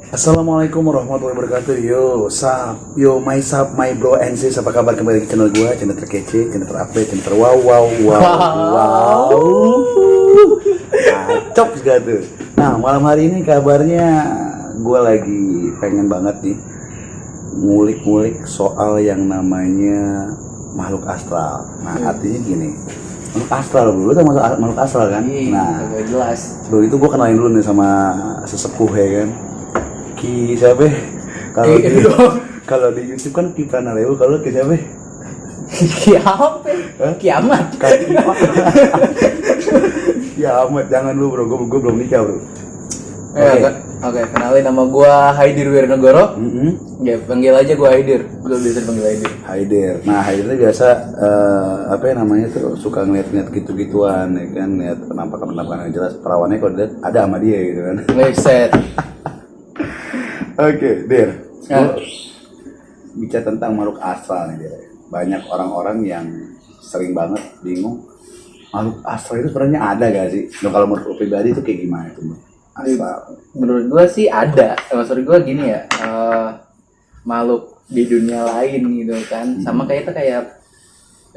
Assalamualaikum warahmatullahi wabarakatuh. My bro and sis, apa kabar? Kembali ke channel gue, channel terkece, channel terupdate, channel wow. Acok gitu. Nah, malam hari ini kabarnya gue lagi pengen banget nih ngulik-ngulik soal yang namanya makhluk astral. Nah, artinya gini, makhluk astral dulu, lu tau makhluk astral kan? Nah, jelas. dulu itu gue kenalin dulu nih sama sesepuh ya kan. Ki siapa? Kalau di YouTube kan Ki Pranalewo, kalau Ki siapa? Kiamat. Kiamat, jangan lu bro, gue belum nikah bro. Oke, kenalin nama gua Haidir Wirnegoro. Ya, panggil aja gua Haidir. Gua bisa panggil Haidir. Haidir. Nah, Haidir itu biasa apa ya namanya tuh, suka ngeliat-ngeliat gitu-gituan ya kan, lihat penampakan yang jelas. Perawannya kalau lihat ada sama dia gitu kan. Set. Oke, Dir. Bicara tentang makhluk astral nih, Dir. Banyak orang-orang yang sering banget bingung, makhluk astral itu sebenarnya ada gak sih? Nah, kalau menurut pribadi itu kayak gimana itu? Astral. Menurut gua sih ada. Maksud gua gini ya, makhluk di dunia lain gitu kan. Sama kayak itu kayak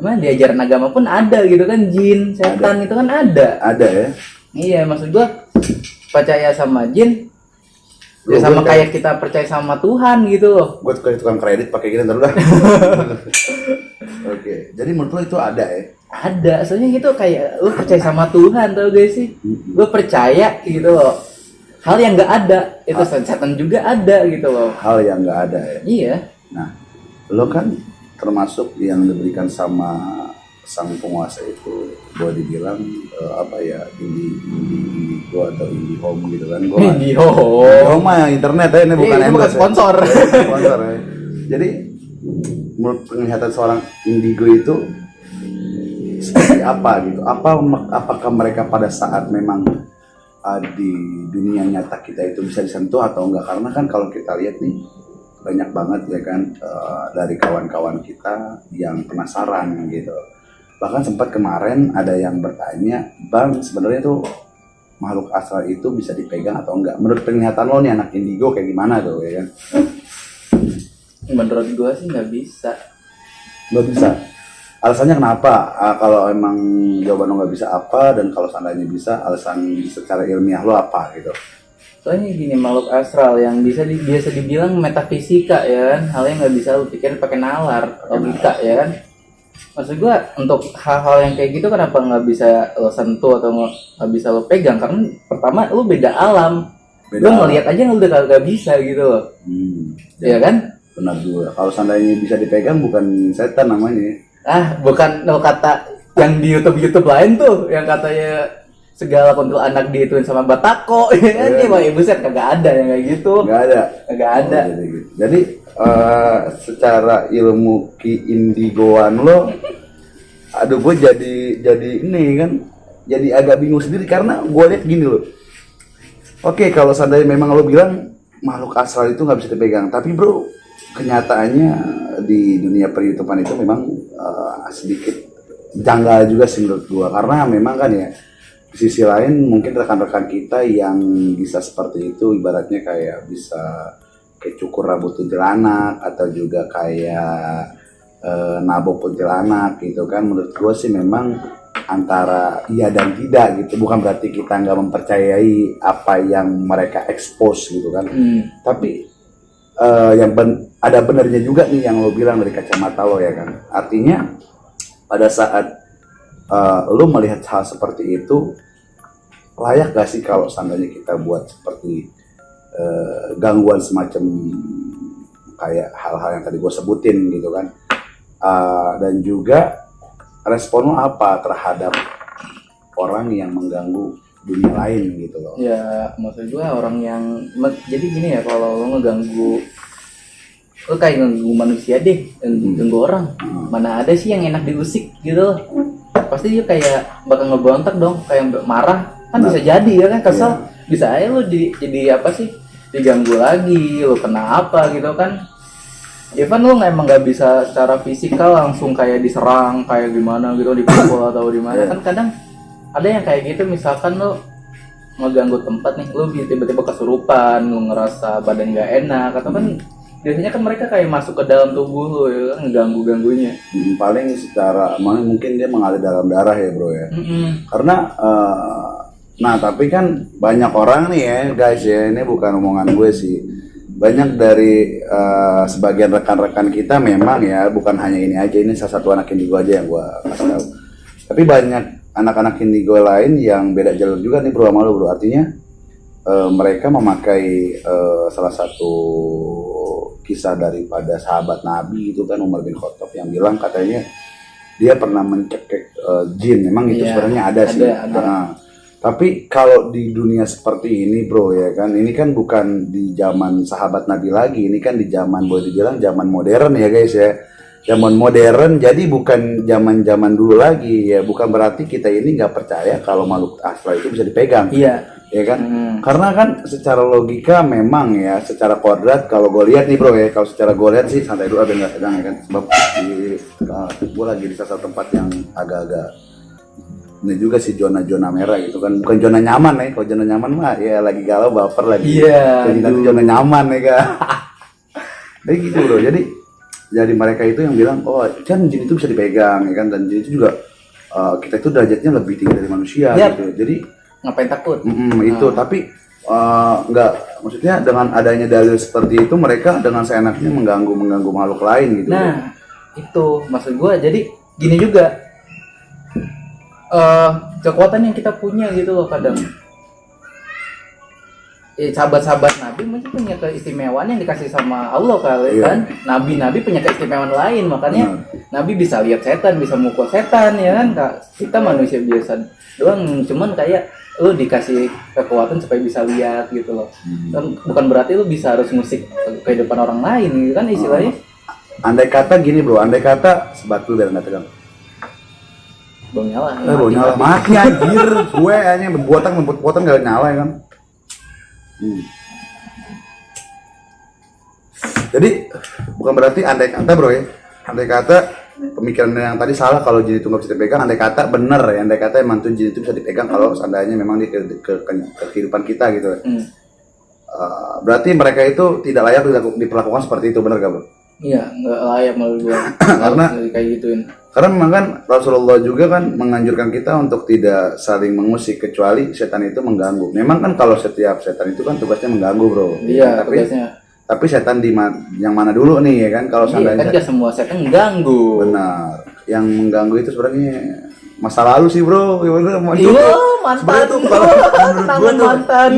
gimana, di ajaran agama pun ada gitu kan, jin, setan, itu kan ada. Ada ya? Iya, maksud gua percaya sama jin ya sama kayak kita percaya sama Tuhan gitu loh. Gue tukang kredit pakai gini ntar udah. Oke, jadi menurut lo itu ada ya? Ada, soalnya gitu kayak lu percaya sama Tuhan, tau gak sih? Lu percaya gitu loh. Hal yang nggak ada, itu setan juga ada gitu loh. Hal yang nggak ada ya? Iya. Nah, lo kan termasuk yang diberikan sama sang penguasa itu, boleh dibilang apa ya, Indigo atau IndiHome gitu kan? IndiHome mah internet ya, ini bukan bukan sponsor. Sponsor ya. Jadi menurut penglihatan seorang Indigo itu seperti apa gitu? Apakah mereka pada saat memang di dunia nyata kita itu bisa disentuh atau enggak? Karena kan kalau kita lihat nih, banyak banget ya kan dari kawan-kawan kita yang penasaran gitu. Bahkan sempat kemarin ada yang bertanya, Bang, sebenarnya tuh makhluk astral itu bisa dipegang atau enggak? Menurut penglihatan lo nih, anak Indigo, kayak gimana tuh ya kan? Menurut gua sih nggak bisa. Nggak bisa? Alasannya kenapa? Kalau emang jawaban lo nggak bisa apa, dan kalau seandainya bisa, alasan secara ilmiah lo apa gitu? Soalnya gini, makhluk astral yang biasa dibilang metafisika ya kan, hal yang nggak bisa lu pikirin pakai nalar, logika ya kan. Maksud gua untuk hal-hal yang kayak gitu kenapa nggak bisa lo sentuh atau nggak bisa lo pegang? Karena pertama lo beda alam. Lo ngelihat aja lo udah gak bisa gitu loh. Iya kan? Benar juga. Kalau seandainya bisa dipegang, bukan setan namanya. Bukan lo kata yang di YouTube lain tuh, yang katanya segala kuntilanak diituin sama batako, ya kan? Iya, Bang, buset, kagak ada yang kayak gitu. Kagak ada. Jadi secara ilmu Ki-Indigoan lo, aduh gue jadi ini kan, jadi agak bingung sendiri karena gue lihat gini loh. Oke, kalau seandainya memang lo bilang makhluk astral itu nggak bisa dipegang, tapi bro, kenyataannya di dunia per-YouTubean itu memang sedikit janggal juga sih menurut gue, karena memang kan ya, di sisi lain mungkin rekan-rekan kita yang bisa seperti itu, ibaratnya kayak bisa kayak cukur rambut kuntilanak atau juga kayak nabok kuntilanak gitu kan. Menurut gue sih memang antara iya dan tidak gitu, bukan berarti kita nggak mempercayai apa yang mereka expose gitu kan. Tapi ada benernya juga nih yang lo bilang dari kacamata lo ya kan. Artinya pada saat lo melihat hal seperti itu, layak gak sih kalau seandainya kita buat seperti gangguan semacam kayak hal-hal yang tadi gue sebutin gitu kan. Dan juga respon lo apa terhadap orang yang mengganggu dunia lain gitu loh? Ya maksud gue orang yang, jadi gini ya, kalau lo ngeganggu, lo kayak ngeganggu manusia deh, ngeganggu orang, mana ada sih yang enak diusik gitu loh. Pasti dia kayak bakal ngebrontak dong, kayak marah kan. Bisa jadi ya kan, kesel, bisa aja lo jadi apa sih, diganggu lagi, lo kena apa gitu kan. Even lo emang nggak bisa secara fisikal langsung kayak diserang kayak gimana gitu, dipukul atau di mana kan. Kadang ada yang kayak gitu, misalkan lo ngeganggu tempat nih, lu tiba-tiba kesurupan, lu ngerasa badan nggak enak, atau kan biasanya kan mereka kayak masuk ke dalam tubuh lu ya kan, ngeganggu-ganggunya. Paling secara mungkin dia mengalir dalam darah ya bro ya. Karena nah tapi kan banyak orang nih ya guys ya, ini bukan omongan gue sih, banyak dari sebagian rekan-rekan kita memang ya, bukan hanya ini aja, ini salah satu anak indigo aja yang gue kasih tahu, tapi banyak anak-anak indigo lain yang beda jalur juga nih bro sama lo bro. Artinya mereka memakai salah satu kisah daripada sahabat Nabi itu kan, Umar bin Khattab, yang bilang katanya dia pernah mencekik jin. Memang itu sebenarnya ada sih. Nah, tapi kalau di dunia seperti ini bro ya kan, ini kan bukan di zaman sahabat Nabi lagi, ini kan di zaman, boleh dibilang zaman modern ya guys ya, zaman modern. Jadi bukan zaman dulu lagi ya, bukan berarti kita ini nggak percaya kalau makhluk astral itu bisa dipegang. Iya. Ya kan, karena kan secara logika memang ya, secara kodrat kalau gue lihat nih bro ya, kalau secara gue lihat sih santai dulu, nggak sedang ya kan, sebab gue lagi di salah satu tempat yang agak-agak ini juga sih, zona merah gitu kan, bukan zona nyaman ya. Kalau zona nyaman mah ya lagi galau baper lagi. Iya. Jadi zona nyaman ya kan. Jadi gitu bro. Jadi mereka itu yang bilang, oh kan jin itu bisa dipegang ya kan, dan jin itu juga kita itu derajatnya lebih tinggi dari manusia gitu. Jadi ngapain takut? Itu tapi nggak, maksudnya dengan adanya dalil seperti itu mereka dengan seenaknya mengganggu makhluk lain gitu. Nah itu maksud gue. Jadi gini juga, kekuatan yang kita punya gitu loh kadang. Sahabat-sahabat Nabi mungkin punya keistimewaan yang dikasih sama Allah kali kan. Nabi punya keistimewaan lain, makanya Nabi bisa lihat setan, bisa mukul setan ya kan. Kita manusia biasa doang, cuman kayak lu dikasih kekuatan supaya bisa lihat gitu loh. Bukan berarti lu bisa harus musik kehidupan orang lain gitu kan istilahnya. Andai kata gini bro, andai kata sebatu biar nggak tegang. Belum nyala. Belum nyala, mati anjir. Gue hanya membuat nggak nyala ya kan. Jadi bukan berarti andai kata bro ya, andai kata pemikiran yang tadi salah kalau jin itu nggak bisa dipegang. Andai kata bener ya, andai kata emang tuh jin itu bisa dipegang kalau seandainya memang di kehidupan kita gitu. Berarti mereka itu tidak layak diperlakukan seperti itu, bener gak bro? Iya, nggak layak menurut gua. Karena kayak gituin. Karena memang kan Rasulullah juga kan menganjurkan kita untuk tidak saling mengusik kecuali setan itu mengganggu. Memang kan kalau setiap setan itu kan tugasnya mengganggu bro. Iya, tugasnya. Tapi setan yang mana dulu nih ya kan? Kalau seandainya kan semua setan mengganggu. Benar. Yang mengganggu itu sebenarnya masa lalu sih bro. Iya, mantan. Tuh, menurut gue mantan.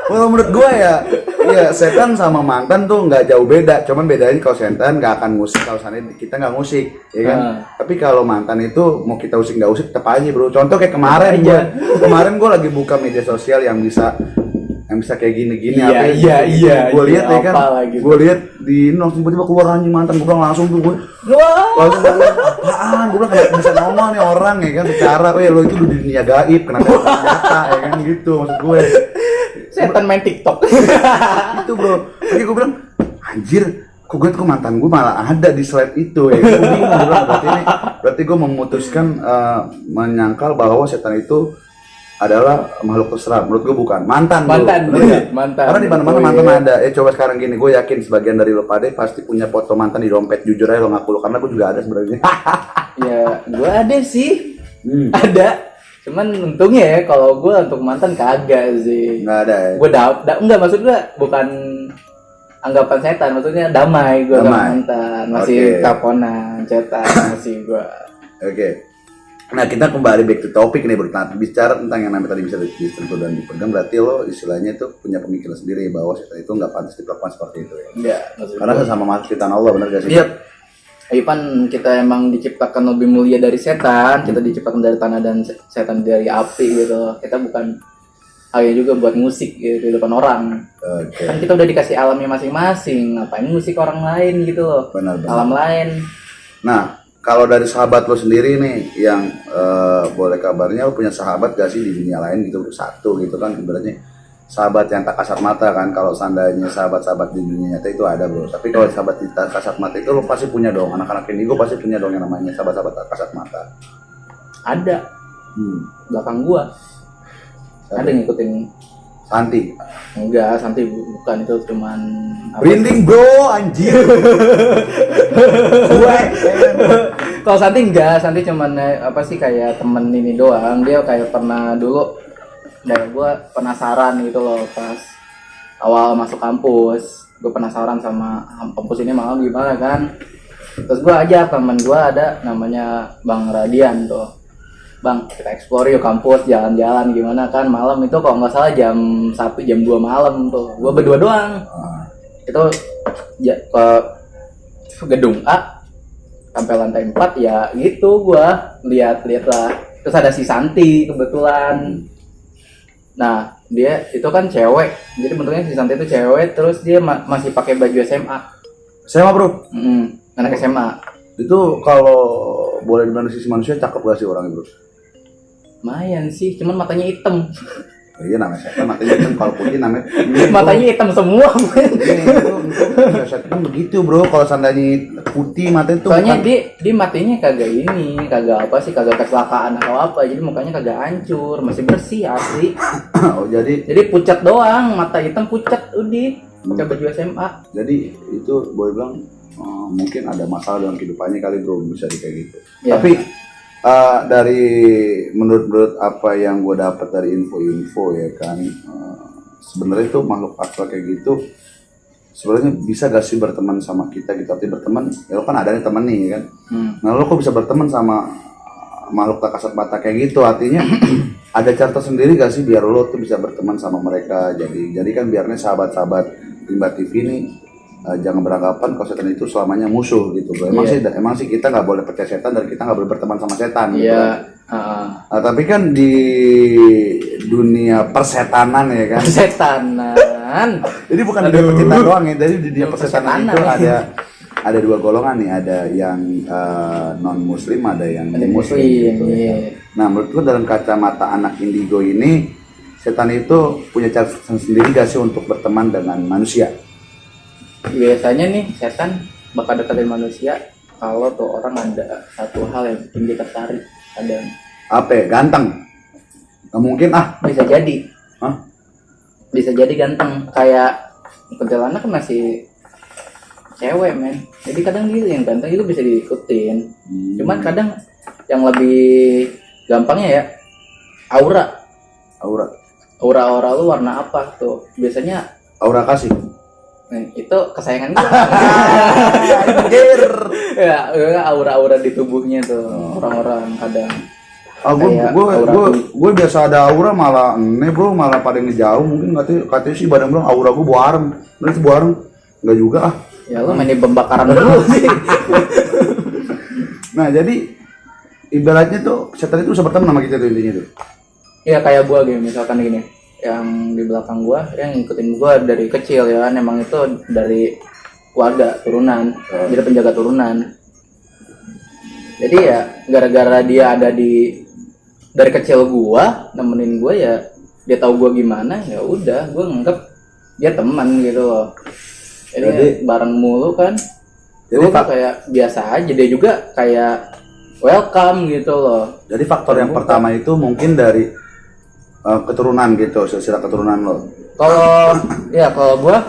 Kalau menurut gue ya setan sama mantan tuh nggak jauh beda. Cuman bedanya kalau setan nggak akan ngusik kalau seandainya kita nggak ngusik, ya kan? Tapi kalau mantan itu mau kita usik nggak usik tetap aja bro. Contoh kayak kemarin gue lagi buka media sosial yang bisa kayak gini-gini. Iya. Gue lihat ya kan, gue lihat di langsung tiba-tiba keluar anjing mantan gue, langsung tuh gue. Langsung gue bilang, apaan? Gue bilang kenapa bisa nongol nih orang ya kan secara, lo itu di dunia gaib, kenapa nyata ya kan gitu maksud gue. Setan main TikTok. Itu bro. Tapi gue bilang, anjir, kok mantan gue malah ada di slide itu ya. Gue bingung, gue bilang berarti gue memutuskan menyangkal bahwa setan itu adalah makhluk terserah. Menurut gue bukan. Mantan. Karena di mana-mana mantan ada. Coba sekarang gini, gue yakin sebagian dari lo pada pasti punya foto mantan di dompet. Jujur aja lo ngaku lo, karena gue juga ada sebenarnya. Ya, gue ada sih. Ada. Cuman untungnya ya kalau gue untuk mantan kagak sih. Nggak ada ya? Gue enggak, maksud gue bukan anggapan setan, maksudnya damai gue sama mantan. Masih teleponan, chatan, masih gue. Oke. Nah kita kembali back to topic nih bro. Nah, bicara tentang yang namanya tadi bisa disentuh dan dipegang, berarti lo istilahnya itu punya pemikiran sendiri bahwa setan itu nggak pantas diperlakukan seperti itu ya? Iya. Karena sesama makhluk ciptaan Allah, benar gak sih? Iya. Kan kita emang diciptakan lebih mulia dari setan, kita diciptakan dari tanah dan setan dari api gitu. Kita bukan hanya juga buat musik gitu, di depan orang. Kan kita udah dikasih alamnya masing-masing, ngapain musik orang lain gitu loh. Benar. Alam lain. Nah, kalau dari sahabat lo sendiri nih, yang boleh kabarnya lo punya sahabat gak sih di dunia lain gitu, satu gitu kan, ibaratnya sahabat yang tak kasat mata kan. Kalau seandainya sahabat-sahabat di dunia nyata itu ada bro, tapi kalau sahabat di tak kasat mata itu lo pasti punya dong, anak-anak indigo pasti punya dong yang namanya sahabat-sahabat tak kasat mata. Ada belakang gua. Ada ngikutin. Santi. Enggak, Santi bukan, itu cuman Branding bro, anjir. Gue. Kalau Santi enggak, Santi cuman apa sih kayak temen ini doang. Dia kayak pernah dulu dari gue penasaran gitu loh pas awal masuk kampus. Gue penasaran sama kampus ini malam gimana kan. Terus gue ajak temen gue ada namanya Bang Radian tuh. Bang, kita explore yuk kampus, jalan-jalan gimana kan malam itu kalau nggak salah jam 1, jam 2 malam tuh. Gue berdua doang. Itu ke gedung A sampai lantai 4 ya gitu gua lihat-lihat lah. Terus ada si Santi kebetulan. Nah, dia itu kan cewek. Jadi bentuknya si Santi itu cewek, terus dia masih pakai baju SMA. SMA, Bro. Anak SMA. Itu kalau boleh dibilang sisi manusia cakep gak sih orangnya, Bro? Lumayan sih, cuman matanya hitam. Oh, iya namanya setan, matanya hitam. Kalau putih namanya Matanya hitam semua. Itu setan begitu, Bro. Kalau seandainya putih matanya tuh Soalnya bukan... dia matanya kagak ini, kagak apa sih, kagak kecelakaan atau apa. Jadi mukanya kagak hancur, masih bersih asli. Oh, jadi pucat doang, mata hitam pucat udah. Pakai baju SMA. Jadi itu boleh bilang mungkin ada masalah dalam kehidupannya kali, Bro, bisa kayak gitu. Ya. Tapi dari menurut apa yang gue dapat dari info-info ya kan, sebenarnya itu makhluk astral kayak gitu sebenarnya bisa gak sih berteman sama kita gitu. Artinya berteman ya, lo kan ada nih temen nih kan. Nah lo kok bisa berteman sama makhluk tak kasat mata kayak gitu, artinya ada cara tersendiri gak sih biar lo tuh bisa berteman sama mereka. Jadi kan biarnya sahabat-sahabat Rimba TV ini jangan beranggapan kalau setan itu selamanya musuh gitu, bro. Emang sih kita nggak boleh percaya setan dan kita nggak boleh berteman sama setan gitu. Tapi kan di dunia persetanan ya kan. Persetanan. Jadi bukan di dunia percintaan doang ya. Jadi di dunia persetanan itu ada dua golongan nih, ada yang non muslim, ada yang muslim gitu. Iya. Nah menurut lu dalam kacamata anak indigo ini, setan itu punya cara sendiri gak sih untuk berteman dengan manusia? Biasanya nih setan bakal deketin manusia kalau tuh orang ada satu hal yang bikin dia tertarik. Ada apa ya? Ganteng? Gak mungkin bisa jadi. Hah? Bisa jadi ganteng, kayak kuntilanak kan masih cewek men. Jadi kadang dia yang ganteng itu bisa diikutin. Cuman kadang yang lebih gampangnya ya aura lu warna apa tuh? Biasanya aura kasih. Itu kesayangan gue. Ya, aura-aura di tubuhnya tuh orang-orang kadang. Gue biasa ada aura malah bro, malah pada ngejauh. Mungkin katanya sih badan bilang aura gue buareng. Bener sih buareng? Enggak juga Ya lu main pembakaran dulu sih. Nah jadi ibaratnya tuh setan itu bisa berteman sama kita tuh intinya tuh. Iya kayak gua gitu, misalkan gini, yang di belakang gua yang ngikutin gua dari kecil ya kan, emang itu dari keluarga turunan, jadi penjaga turunan. Jadi ya gara-gara dia ada dari kecil gua nemenin gua, ya dia tahu gua gimana, ya udah gua nganggep dia teman gitu loh. Jadi bareng mulu kan. Jadi kayak biasa aja, dia juga kayak welcome gitu loh. Jadi faktor yang pertama itu mungkin dari keturunan gitu, silsilah keturunan lo. Kalau gua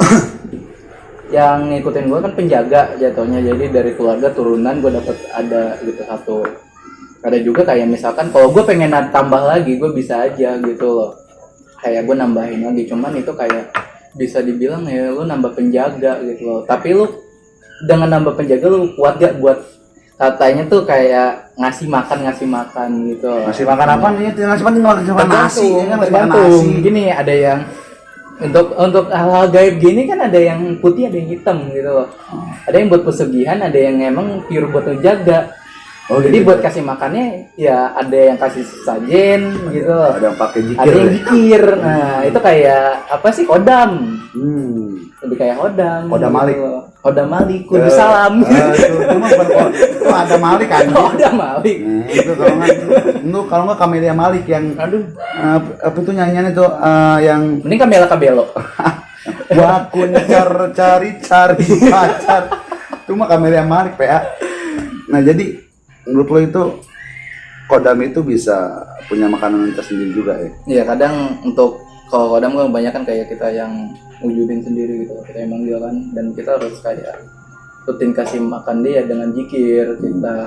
yang ngikutin gua kan penjaga jatuhnya, jadi dari keluarga turunan gua dapet ada gitu satu. Ada juga kayak misalkan kalau gua pengen tambah lagi, gua bisa aja gitu loh. Kayak gua nambahin lagi, cuman itu kayak bisa dibilang ya lu nambah penjaga gitu loh. Tapi lu dengan nambah penjaga lu kuat gak buat, katanya tuh kayak ngasih makan gitu. Ngasih makan apa nih? Ngasih makan nasi kan, tergantung. Gini ada yang untuk hal-hal gaib gini kan, ada yang putih ada yang hitam gitu loh. Ada yang buat pesugihan, ada yang emang pure buat menjaga. Jadi buat kasih makannya ya ada yang kasih sajen gitu loh. Ada yang pakai jikir. Ada yang jikir. Nah, itu kayak apa sih, kodam. Lebih kayak hodam. Kodam Malik. Hodam Malik, kudu salam. Itu ada Malik kan. Hodam Malik. Itu kalau enggak Camelia Malik yang apa itu nyanyian itu yang mending Camela Cabello. Aku cari pacar. Itu mah Camelia Malik PA. Nah, jadi menurut lo itu kodam itu bisa punya makanan tersendiri juga ya. Iya, kadang untuk kalau kodam kan kebanyakan kayak kita yang wujudin sendiri gitu, kita yang manggil kan, dan kita harus kayak rutin kasih makan dia dengan zikir, kita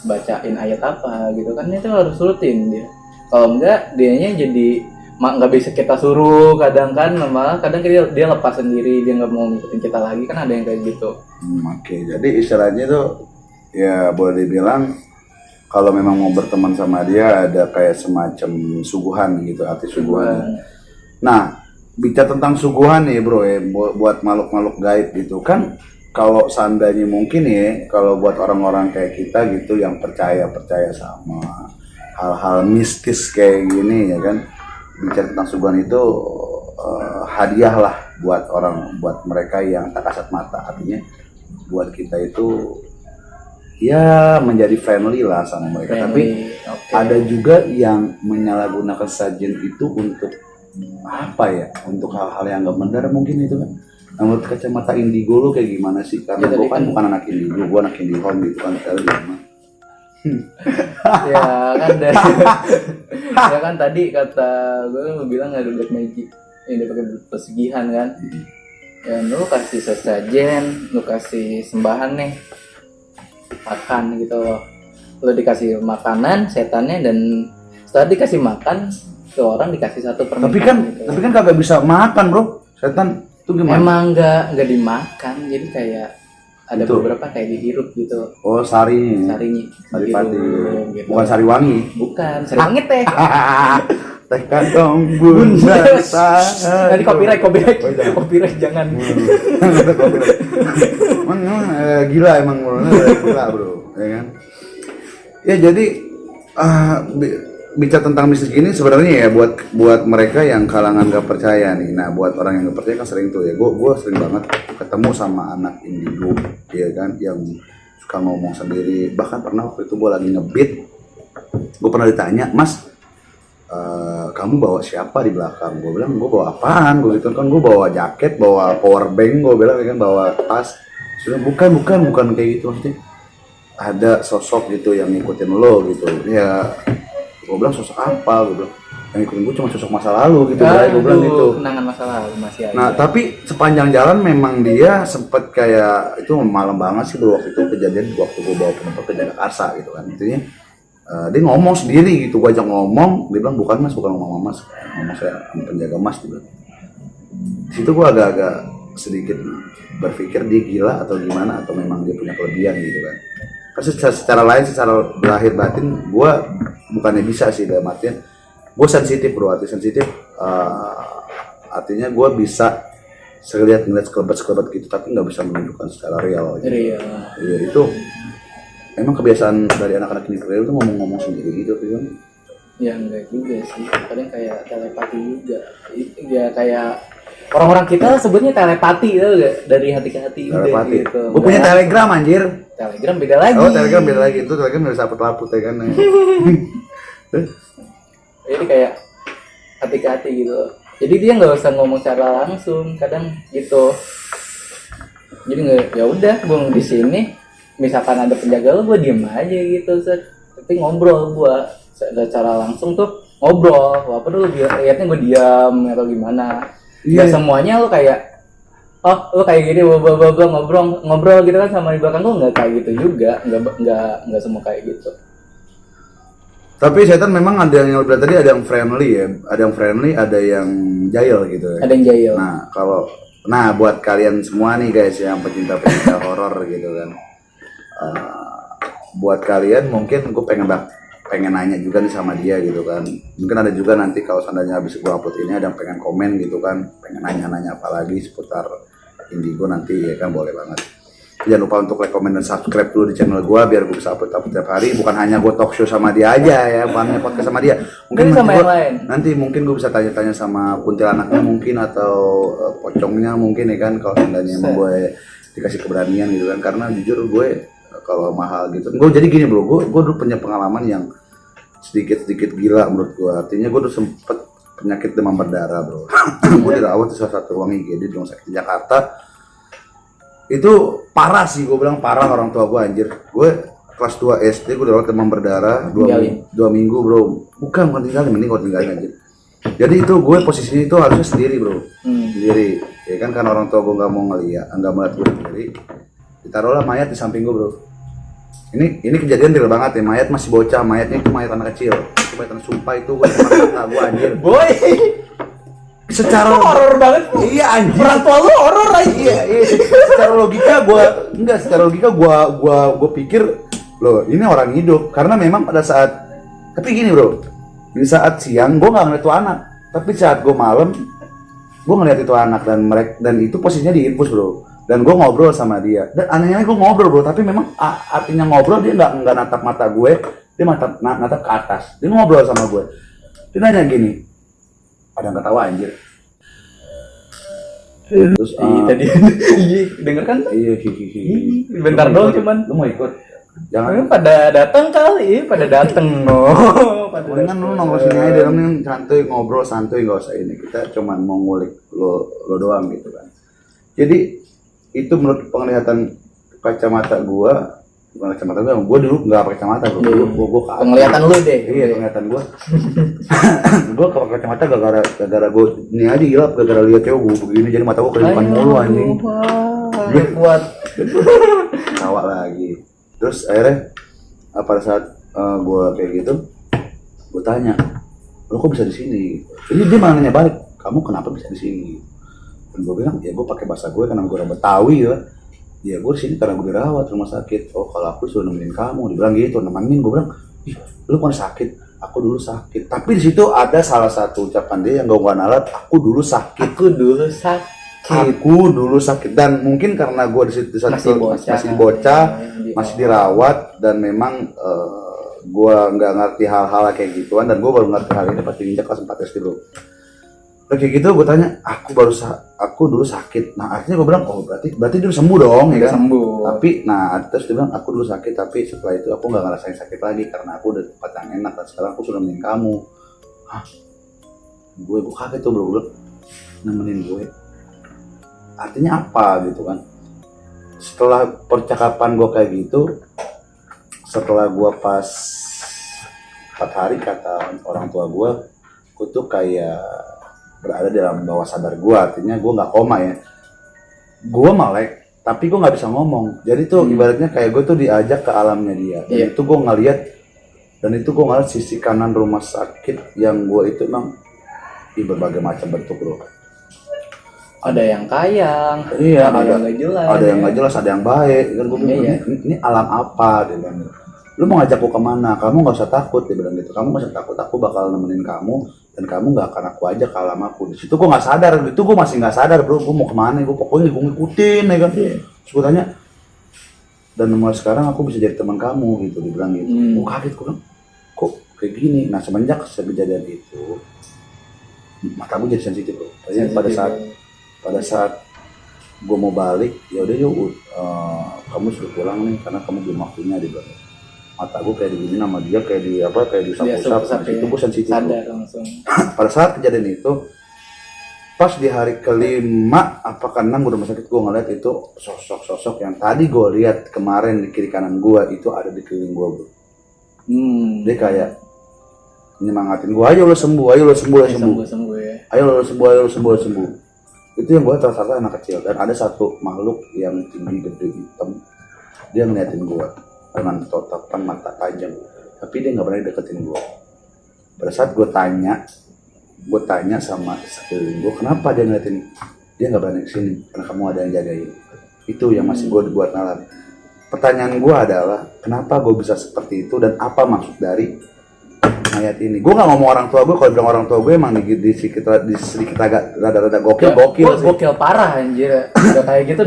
bacain ayat apa gitu kan, itu harus rutin dia. Kalau enggak dianya jadi nggak bisa kita suruh, kadang kan malah kadang dia lepas sendiri, dia nggak mau ngikutin kita lagi, kan ada yang kayak gitu. Oke, jadi istilahnya tuh ya boleh dibilang kalau memang mau berteman sama dia ada kayak semacam suguhan gitu, arti suguhan. Nah, bicara tentang suguhan nih bro ya, buat makhluk-makhluk gaib gitu kan, kalau seandainya mungkin ya, kalau buat orang-orang kayak kita gitu yang percaya sama hal-hal mistis kayak gini ya kan, bicara tentang suguhan itu hadiah lah buat mereka yang tak kasat mata, artinya buat kita itu ya menjadi friendly lah sama mereka. Tapi ada juga yang menyalahgunakan sajian itu untuk apa ya, untuk hal-hal yang nggak benar mungkin itu kan. Nah, menurut kacamata indigo lo kayak gimana sih? Karena Ya, gue kan bukan anak indigo, gue anak indihome gitu kan, gimana? Ya kan dari ya kan tadi kata gue bilang ada black magic ini dia pakai pesugihan kan, ya lu kasih sesajen, lu kasih sembahan nih, makan gitu loh, lu dikasih makanan setannya, dan setelah dikasih makan ke orang dikasih satu permen. Tapi kan kagak bisa makan bro, setan tuh gimana? Emang nggak dimakan, jadi kayak ada Itu. beberapa kayak dihirup gitu. Oh sarinya, Sari pati, gitu. bukan sari wangi. Bukan, sari wangi teh. Teh kantong bunda Nanti copyright Oh, jangan. jangan. Emang gila emang bro, gila bro, ya kan? Ya jadi bicara tentang mistis gini sebenarnya ya buat mereka yang kalangan gak percaya nih. Nah buat orang yang gak percaya kan sering tuh ya, gue sering banget ketemu sama anak indigo, ya kan, yang suka ngomong sendiri. Bahkan pernah waktu itu gue lagi ngebeat, gue pernah ditanya, Mas, kamu bawa siapa di belakang? Gue bilang, gue bawa apaan? Gue gitu kan, gue bawa jaket, bawa power bank, gue bilang kan, bawa tas. Sudah bukan kayak gitu, maksudnya ada sosok gitu yang ngikutin lo gitu. Ya gue bilang sosok apa? Gue bilang yang ngikutin gue cuma sosok masa lalu gitu, gue bilang gitu. Kenangan masa lalu masih ada. Nah tapi sepanjang jalan memang dia sempet kayak itu malam banget sih bro, waktu itu kejadian waktu gue bawa penumpang ke Jakarta gitu kan, intinya dia ngomong sendiri gitu, gue ajak ngomong, dia bilang bukan ngomong mas, ngomong saya penjaga mas gitu. Di situ gue agak-agak sedikit berpikir dia gila atau gimana, atau memang dia punya kelebihan gitu kan. Karena secara lain, secara lahir batin gue bukannya bisa sih, dalam artian gue sensitif bro, arti sensitif artinya gue bisa ngeliat sekelebat gitu, tapi nggak bisa menunjukkan secara real gitu. Iya itu emang kebiasaan dari anak-anak ini itu ngomong-ngomong sendiri gitu kan? Ya enggak juga sih, kadang kayak telepati juga. Ya kayak orang-orang kita sebutnya telepati tuh, dari hati ke hati Telepati. gitu. Gue punya Telegram anjir. Telegram beda lagi. Oh Telegram beda lagi, itu Telegram bisa laput ya kan. Jadi kayak hati ke hati gitu. Jadi dia nggak usah ngomong secara langsung, kadang gitu. Jadi nggak, ya udah gue di sini. Misalkan ada penjaga lo, gue diem aja gitu, tapi ngobrol gue secara langsung tuh ngobrol. Apa dulu liatnya gue diam atau gimana? Iya. Gak semuanya lo kayak, oh lo kayak gini, ngobrol gitu kan sama di belakang gue, nggak kayak gitu juga, nggak semua kayak gitu. Tapi setan memang ada yang bilang tadi, ada yang friendly ya, ada yang jahil gitu ya. Ada yang jahil. Nah buat kalian semua nih guys yang pecinta horor gitu kan. Buat kalian mungkin gue pengen nanya juga nih sama dia gitu kan, mungkin ada juga nanti kalau seandainya habis gue upload ini ada yang pengen komen gitu kan, pengen nanya apa lagi seputar indigo nanti ya kan, boleh banget. Jangan lupa untuk like, comment, dan subscribe dulu di channel gue biar gue bisa upload tiap hari, bukan hanya gue talk show sama dia aja ya, bukan hanya podcast sama dia, mungkin sama yang lain. Nanti mungkin gue bisa tanya-tanya sama kuntilanaknya mungkin, atau pocongnya mungkin ya kan, kalau seandainya emang gue dikasih keberanian gitu kan. Karena jujur gue kalau mahal gitu, gue jadi gini bro, gue dulu punya pengalaman yang sedikit gila menurut gue. Artinya gue dulu sempet penyakit demam berdarah bro. Gue dirawat di salah satu ruang IGD di rumah sakit Jakarta. Itu parah sih, gue bilang parah, orang tua gue anjir. Gue kelas 2 SD gue udah demam berdarah Tinggalin. 2 minggu bro. Bukan tinggalin, mending gue tinggalin aja. Jadi itu gue posisinya itu harusnya sendiri bro, sendiri. Ya kan karena orang tua gue nggak mau ngeliat, nggak melihat gue sendiri. Ditaruhlah mayat di samping gue bro. Ini kejadian real banget ya, mayat masih bocah, mayatnya itu mayat anak kecil. Itu mayat anak sumpah itu gue sama kata gue anjir. Boy, Secara horor banget. iya anjir. Orang tua lu horor aja. Iya. Secara logika gue pikir loh ini orang hidup karena memang pada saat tapi gini bro, di saat siang gue nggak ngeliat tuh anak, tapi saat gue malam gue ngeliat itu anak dan itu posisinya di infus bro, dan gue ngobrol sama dia dan anehnya gue ngobrol bro, tapi memang artinya ngobrol dia nggak natap mata gue, dia natap ke atas, dia ngobrol sama gue, dia nanya gini, ada yang ketawa anjir. Terus Tadi iya denger kan? iya Bentar doang cuman. Lu mau ikut? Jangan. Pada datang kali, pada datang no. Mendingan lu nongkrong sini aja, dalam santuy ngobrol santuy, nggak usah ini. Kita cuman mau ngulik lo doang gitu kan. Jadi itu menurut penglihatan kacamata gua, bukan kacamata gua dulu nggak pakai kacamata bro. Gua Penglihatan lu deh. Iya penglihatan gua. Gua kalau pakai kacamata gara-gara gua ini aja hilap, gara-gara lihat cewek gua begini jadi mata gua kelilipan mulu anjing. Gue kuat. Tawa lagi. Terus akhirnya pada saat gue kayak gitu, gue tanya, lo kok bisa di sini? Jadi dia malah nanya balik, kamu kenapa bisa di sini? Dan gue bilang, ya gue pakai bahasa gue karena gue orang Betawi ya. Ya gue di sini karena gue dirawat rumah sakit. Oh kalau aku sudah nemenin kamu, dibilang gitu, nemenin. Gue bilang, ih lu kan sakit, aku dulu sakit. Tapi di situ ada salah satu ucapan dia yang gue nalar, aku dulu sakit. Aku dulu sakit. Aku dulu sakit dan mungkin karena gue di situ masih bocah, masih dirawat dan memang gue nggak ngerti hal-hal kayak gituan dan gue baru ngerti hal ini pas diinjak kelas 4 SD bro. Kayak gitu gue tanya, aku dulu sakit. Nah artinya gue bilang, oh berarti dia sembuh dong ya kan? Sembuh. Tapi terus dia bilang aku dulu sakit tapi setelah itu aku nggak ngerasain sakit lagi karena aku udah di tempat yang enak dan sekarang aku sudah nemenin kamu. Hah? Gue kaget tuh bro, nemenin gue. Artinya apa gitu kan? Setelah percakapan gue kayak gitu, setelah gue pas 4 hari kata orang tua gue tuh kayak berada dalam bawah sadar gue, artinya gue nggak koma ya, gue melek tapi gue nggak bisa ngomong, jadi tuh ibaratnya kayak gue tuh diajak ke alamnya dia, dan itu gue ngeliat sisi kanan rumah sakit yang gue itu emang di berbagai macam bentuk bro. Ada yang kayang, iya, ada yang nggak jelas, ada yang nggak jelas, ada yang baik. Kan gue bilang, ini alam apa? Dia bilang, lu mau ngajak gue kemana? Kamu nggak usah takut, dia bilang gitu. Kamu nggak usah takut, aku bakal nemenin kamu dan kamu nggak akan aku ajak ke alam aku. Di situ gue nggak sadar, itu gue masih nggak sadar bro, gue mau kemana? Gue pokoknya gue ngikutin, ya kan? Terus gue tanya, dan mulai sekarang aku bisa jadi teman kamu gitu, dia bilang gitu. Gue kaget, gue bilang, kok kayak gini? Nah semenjak kejadian itu, mata gue jadi sensitif bro. Pada saat gue mau balik, ya udah yuk, kamu sudah pulang nih karena kamu belum waktunya, dia bilang. Mata gue kayak digini sama dia, kayak diusap-usap, itu gue sensitif. Sadar langsung. Pada saat kejadian itu, pas di hari kelima apa ke-6 gue rumah sakit, gue ngeliat itu sosok yang tadi gue lihat kemarin di kiri kanan gue itu ada di keliling gue bro. Dia kayak nyemangatin gue, ayo lo sembuh ya. Ayo lo sembuh. Itu yang gue rasa anak kecil, dan ada satu makhluk yang tinggi gede hitam, dia ngeliatin gue dengan tatapan mata tajam, tapi dia nggak berani deketin gue. Pada saat gue tanya sama sekeliling gue, kenapa dia ngeliatin, dia nggak berani kesini, karena kamu ada yang jagain. Itu yang masih gue buat nalar. Pertanyaan gue adalah, kenapa gue bisa seperti itu dan apa maksud dari mayat ini? Gue nggak ngomong orang tua gue, kalau bilang orang tua gue emang di sedikit agak rada gokil parah anjir. Udah kayak gitu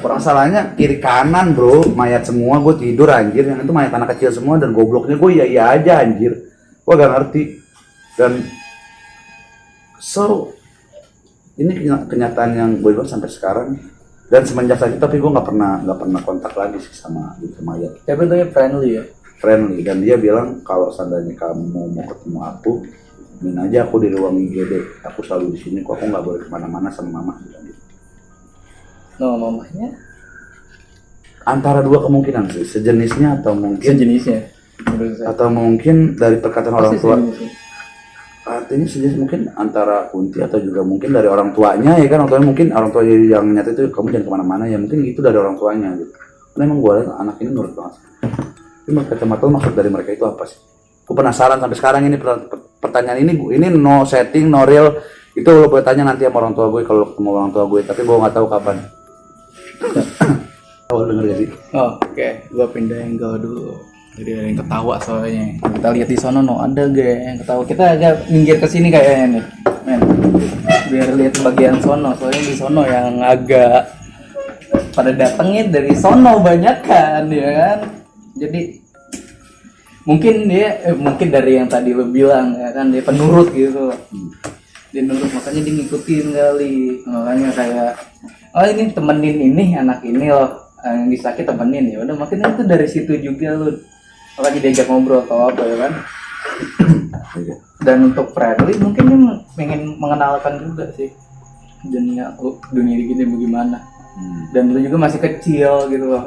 masalahnya kiri kanan bro, mayat semua, gue tidur anjir, yang itu mayat anak kecil semua, dan gobloknya gue iya aja anjir, gue gak ngerti. Dan so ini kenyataan yang gue bilang sampai sekarang, dan semenjak saat itu tapi gue nggak pernah kontak lagi sih sama itu mayat. Tapi untungnya friendly, dan dia bilang kalau seandainya kamu mau ketemu aku, min aja aku di ruang IGD, aku selalu di sini, kok aku nggak boleh kemana-mana sama mama gitu. No, mamanya antara dua kemungkinan sih, sejenisnya atau mungkin Sejenisnya menurut saya. atau mungkin dari perkataan orang Pasti tua. sejenisnya. Artinya sejenis mungkin antara kunti atau juga mungkin dari orang tuanya ya kan, orang tuanya mungkin orang tua yang nyata itu kamu jangan kemana-mana ya, mungkin gitu dari orang tuanya gitu. Karena emang gue lihat anak ini nurut banget. Tapi menurut kacamata lo maksud dari mereka itu apa sih? Gue penasaran sampai sekarang ini pertanyaan ini no setting, no real. Itu lo boleh tanya nanti sama orang tua gue kalau ketemu orang tua gue, tapi gue nggak tahu kapan. Oh, denger gak sih? Oh, oke. Gua pindahin gua dulu. Jadi ada yang ketawa soalnya. Kita lihat di sono ada gak yang ketawa. Kita agak minggir ke sini kayaknya nih. Men. Biar lihat bagian sono. Soalnya di sono yang agak pada datangnya dari sono banyak kan, ya kan. Jadi mungkin dia mungkin dari yang tadi lo bilang ya kan, dia penurut gitu. Dia nurut, makanya dia ngikutin kali. Makanya kayak oh ini temenin ini anak ini loh yang disakit temenin, ya udah makin itu dari situ juga lu lagi diajak ngobrol atau apa ya kan. Dan untuk friendly mungkin dia pengen mengenalkan juga sih dunia gini bagaimana. Dan lu juga masih kecil gitu loh,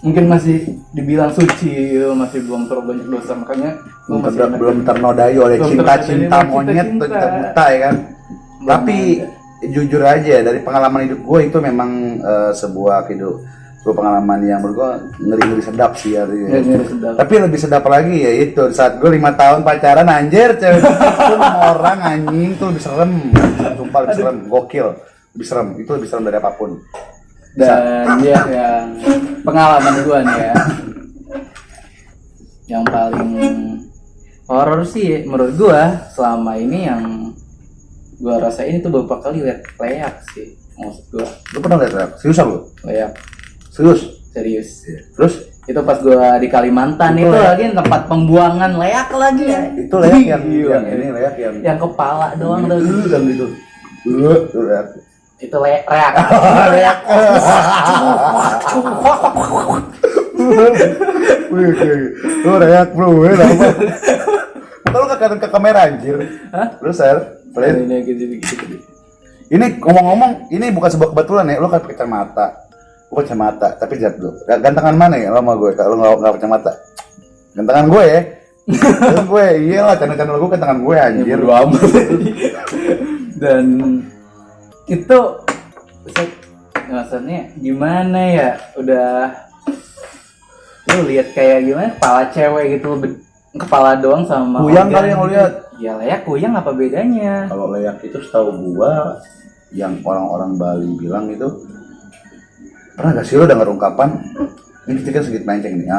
mungkin masih dibilang suci, masih belum terlalu banyak dosa, makanya lu masih belum ternodai oleh belum cinta monyet cinta. atau cinta buta ya kan. Tapi jujur aja dari pengalaman hidup gue itu memang sebuah pengalaman yang menurut gue ngeri sedap sih ya. Ngeri sedap. Tapi lebih sedap lagi ya itu saat gue 5 tahun pacaran anjir cewek itu sama orang anjing tuh lebih serem, sumpah lebih serem, gokil, lebih serem, itu lebih serem dari apapun. Dan dia yang pengalaman gue nih ya, yang paling horor sih menurut gue selama ini yang gue rasain itu beberapa kali lihat leak sih, maksud gue. Lu pernah lihat leak? Seriusan lu? Leak. Serius. Iya. Terus? Itu pas gue di Kalimantan itu lagi tempat pembuangan leak lagi ya. Itu leak yang ini leak yang kepala doang tuh. yang gitu. Itu leak. Itu leak. Leak. Lu reak bro, apa? Lu ke kamera anjir. Hah? Lu share. Ini gitu. Ini ngomong-ngomong, ini bukan sebuah kebetulan ya, lo kan pakai kacamata. Gue kacamata, tapi jat dulu. Gantengan mana ya lo sama gue? Kalau nggak kacamata, gantengan gue ya. Gantengan gue, iyalah channel gue gantengan gue anjir. Bodo amat. Dan itu maksudnya gimana ya? Udah lu lihat kayak gimana? Kepala cewek gitu, kepala doang sama Kuyang kali yang lo lihat. Ya leak kuyang apa bedanya? Kalau leak itu setahu gua yang orang-orang Bali bilang itu, pernah gak sih lo dengar ungkapan ini kita kan sedikit menceng nih,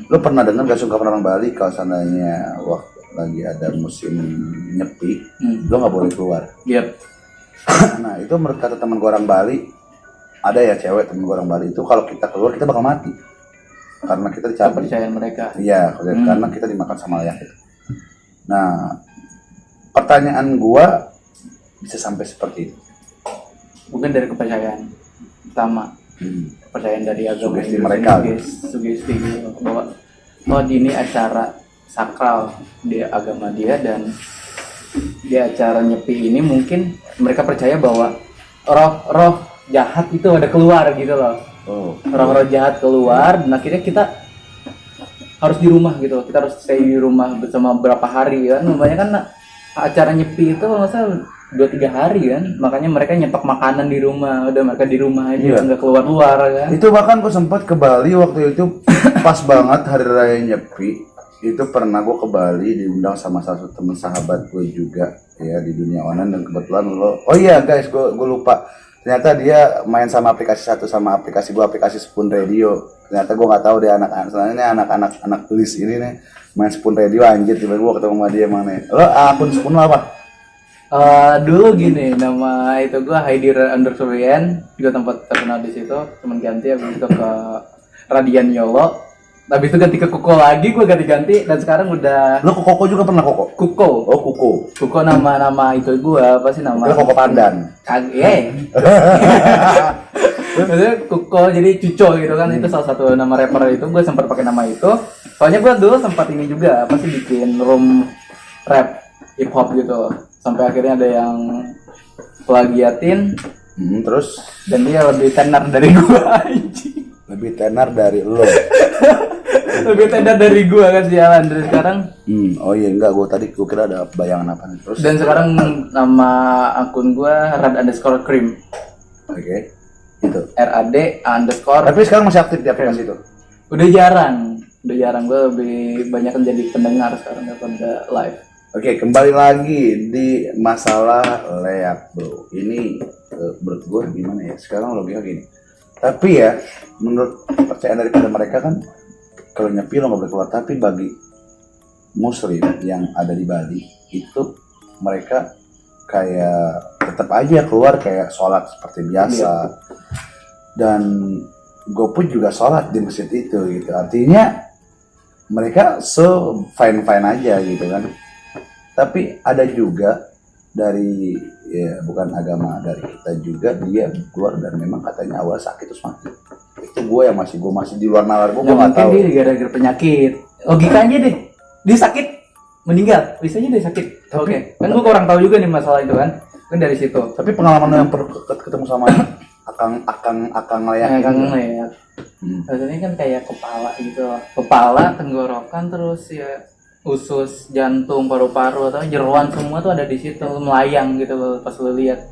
lo pernah dengar gak sih ungkapan orang Bali kalau seandainya waktu lagi ada musim nyepi, lo nggak boleh keluar. Yep. Nah itu menurut kata teman gua orang Bali, ada ya cewek teman gua orang Bali itu kalau kita keluar kita bakal mati karena kita dicapai. Kepercayaan mereka. Iya, karena kita dimakan sama leak itu. Nah, pertanyaan gua bisa sampai seperti itu. Mungkin dari kepercayaan pertama, kepercayaan dari agama Sugesti mereka. Sugesti bahwa ini acara sakral di agama dia, dan di acara nyepi ini mungkin mereka percaya bahwa roh jahat itu ada keluar gitu loh. Roh-roh jahat keluar, dan akhirnya kita harus di rumah gitu, kita harus stay di rumah bersama berapa hari kan. Namanya kan acara nyepi itu kalau nggak salah 2-3 hari kan, makanya mereka nyetok makanan di rumah, udah mereka di rumah aja, nggak keluar kan. Itu bahkan gue sempat ke Bali waktu itu pas banget hari raya nyepi. Itu pernah gue ke Bali diundang sama salah satu teman sahabat gue juga ya di dunia online, dan kebetulan oh iya guys, gue lupa, ternyata dia main sama aplikasi satu sama aplikasi gue, aplikasi Spoon Radio. Ternyata gue nggak tahu deh anak tulis ini nih main Spoon Radio anjir, tiba-tiba gue ketemu sama dia mana. Lo akun Spoon lo apa? Dulu gini, nama itu gue Haidir_WN, juga tempat terkenal di situ. Cuman ganti habis itu ke Radian Yolo, habis itu ganti ke Kuko lagi, gue ganti-ganti, dan sekarang udah. Lo ke Koko juga pernah Koko? Kuko. Oh Kuko. Kuko nama itu gue apa sih nama? Lo Koko Pandan. Maksudnya Kuko, jadi Cuco gitu kan, itu salah satu nama rapper itu. Gue sempat pakai nama itu. Soalnya gue dulu sempat ini juga, apa sih, bikin room rap hip hop gitu. Sampai akhirnya ada yang plagiatin. Terus? Dan dia lebih tenar dari gue anjing. Lebih tenar dari lo. Lebih tenar dari gua kan sialan dari sekarang. Oh iya enggak, gua kira ada bayangan apa nih. Terus Dan sekarang nama akun gua rad_cream. oke. Itu. RAD underscore. Tapi sekarang masih aktif di aplikasi itu. Udah jarang gue lebih banyak jadi pendengar sekarang daripada live. Oke, kembali lagi di masalah leak, bro. Ini menurut gue gimana ya? Sekarang logika gini. Tapi ya, menurut percayaan daripada mereka kan, kalau nyepi lo nggak boleh keluar. Tapi bagi Muslim yang ada di Bali itu mereka kayak tetap aja keluar kayak sholat seperti biasa. Dan gue pun juga sholat di masjid itu gitu. Artinya mereka fine aja gitu kan. Tapi ada juga dari ya bukan agama dari kita juga, dia keluar dan memang katanya awal sakit terus mati. Itu gue masih di luar nalar, gue nggak tahu. Mungkin dia gara-gara penyakit. Logikanya deh, dia sakit meninggal, bisanya dia sakit. Oke. Kan gue kurang tahu juga nih masalah itu kan dari situ. Tapi pengalaman lo yang ketemu sama akang layak. Akang layak. Rasanya kan kayak kepala, tenggorokan, terus ya usus, jantung, paru-paru atau jeroan semua tuh ada di situ melayang gitu loh pas lo lihat.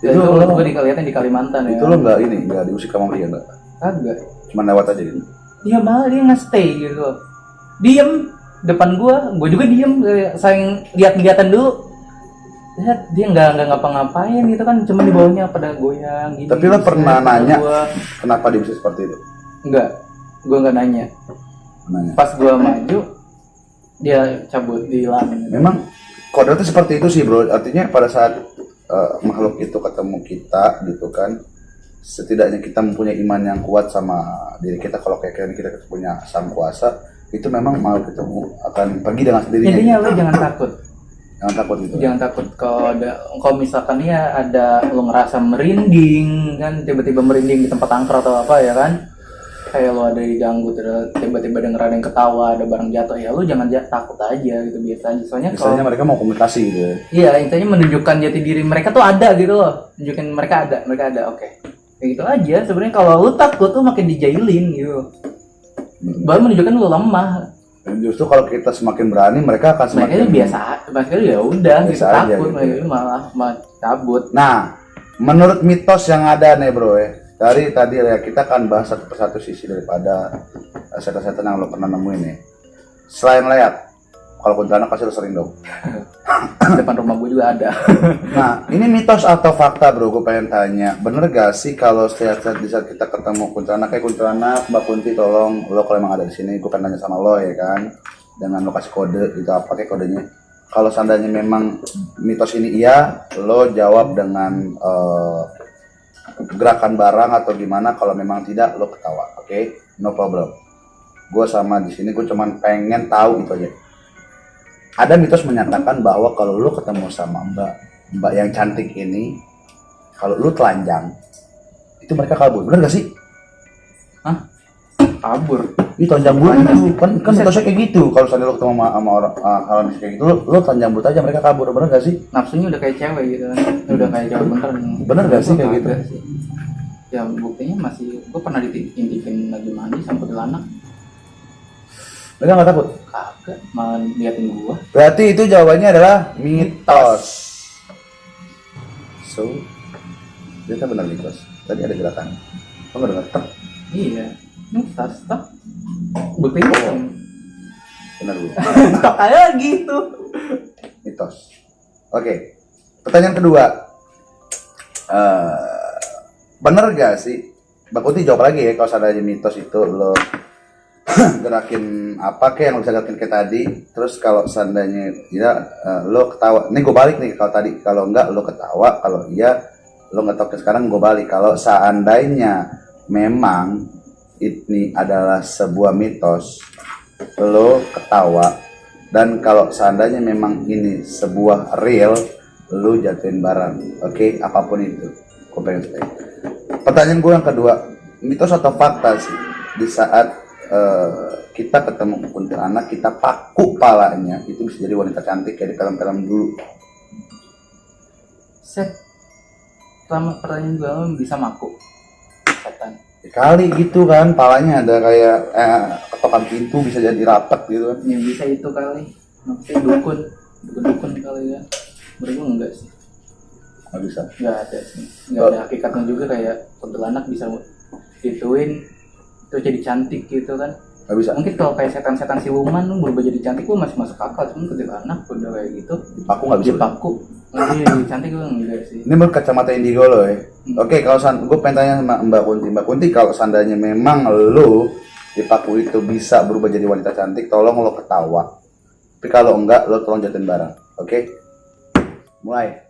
Itu gue dilihatnya di Kalimantan ya. Itu lo nggak diusik sama dia nggak? Kagak. Cuma lewat aja gitu. Dia malah dia nge-stay gitu loh. Diem depan gue juga diem, saling lihat-lihatan dulu. Lihat dia nggak ngapa-ngapain gitu kan, cuma di bawahnya pada goyang gitu. Tapi lo pernah nanya kenapa dia bisa seperti itu? Enggak, gue nggak nanya. Pas gue maju dia cabut hilang. Memang kodratnya seperti itu sih bro. Artinya pada saat makhluk itu ketemu kita gitu kan, setidaknya kita mempunyai iman yang kuat sama diri kita. Kalau kayak kita punya sang kuasa, itu memang makhluk itu akan pergi dengan sendirinya. Intinya lo jangan takut. Jangan takut gitu. Jangan takut kalau misalkan ya ada lo ngerasa merinding kan, tiba-tiba merinding di tempat angker atau apa ya kan, kayak lo ada diganggu terus tiba-tiba denger ada yang ketawa, ada barang jatuh, ya lo jangan takut aja gitu, biasa aja. Soalnya mereka mau komunikasi gitu ya. Iya, intinya menunjukkan jati diri mereka tuh ada gitu loh, nunjukin mereka ada. Oke. Kayak gitu aja. Sebenarnya kalau lo takut tuh makin dijailin gitu. Baru menunjukkan lo lemah. Dan justru kalau kita semakin berani, mereka akan semakin biasa. Mereka ya udah gitu, takut, gitu. Malah cabut. Nah, menurut mitos yang ada nih bro ya, dari tadi ya kita akan bahas satu persatu sisi daripada setan-setan yang lo pernah nemuin ya. Selain leak, kalau kuntilanak pasti lo sering dong. Depan rumah gue juga ada. Nah, ini mitos atau fakta bro? Gue pengen tanya, bener gak sih kalau setiap saat kita ketemu kuntilanak, kayak kuntilanak, Mbak Kunti tolong lo kalau emang ada di sini, gue pengen tanya sama lo ya kan, dengan lo kasih kode gitu, apa kayak kodenya. Kalau seandainya memang mitos ini iya, lo jawab dengan gerakan barang atau gimana. Kalau memang tidak, lo ketawa, oke? No problem. Gue sama di sini, gue cuman pengen tahu itu aja. Ada mitos menyatakan bahwa kalau lu ketemu sama mbak yang cantik ini, kalau lu telanjang, itu mereka kabur. Bener gak sih? Hah? Kabur? Ini telanjang bulat kan mitosnya kayak gitu. Kalau misalnya lu ketemu sama orang kayak gitu, lu telanjang bulat aja mereka kabur. Bener gak sih? Nafsunya udah kayak cewek gitu kan. Udah kayak cewek beneran. Bener gak sih kayak gitu? Ya buktinya masih, gue pernah diintipin lagi mandi sama kuntilanak. Mereka gak takut? Kagak, malah liatin gua. Berarti itu jawabannya adalah mitos. So, ternyata benar mitos. Tadi ada gerakan. Lo gak dengar? Iya, mitos, toh. Buktinya Benar bu. kayak gitu. Mitos. Oke. Pertanyaan kedua. Bener gak sih? Mbak Kunti jawab lagi ya, kalau seandainya mitos itu lo gerakin apa kayak yang lo bisa gerakin kayak tadi. Terus kalau seandainya ya lo ketawa, ini gue balik nih kalau tadi. Kalau enggak lo ketawa, kalau iya lo nggak tahu. Sekarang gue balik, kalau seandainya memang ini adalah sebuah mitos, lo ketawa. Dan kalau seandainya memang ini sebuah real, lo jatuhin barang. Oke, apapun itu. Gue pengen tanya. Pertanyaan gue yang kedua, mitos atau fakta sih di saat kita ketemu kuntilanak, kita paku palanya, itu bisa jadi wanita cantik kayak di film-film dulu. Pertanyaan gue bisa maku setan. Kali gitu kan, palanya ada kayak ketokan pintu bisa jadi rapat gitu kan. Yang bisa itu kali. Maksudnya dukun kali ya. Menurut gua enggak sih. Nggak bisa. Enggak ada sih. Enggak ada hakikatnya juga kayak kuntilanak bisa gituin itu jadi cantik gitu kan. Nggak bisa. Mungkin kalau kayak setan-setan siluman lu berubah jadi cantik gua masih masuk akal, cuman kuntilanak udah kayak gitu. Aku nggak bisa. Dipaku. Lagi jadi cantik gua enggak sih. Ini menurut kacamata indigo lo ya. Oke, kalau gue pengen tanya sama Mbak Kunti, kalau seandainya memang lo dipaku itu bisa berubah jadi wanita cantik, tolong lo ketawa. Tapi kalau enggak, lo tolong jatuhin barang. Oke? Mulai.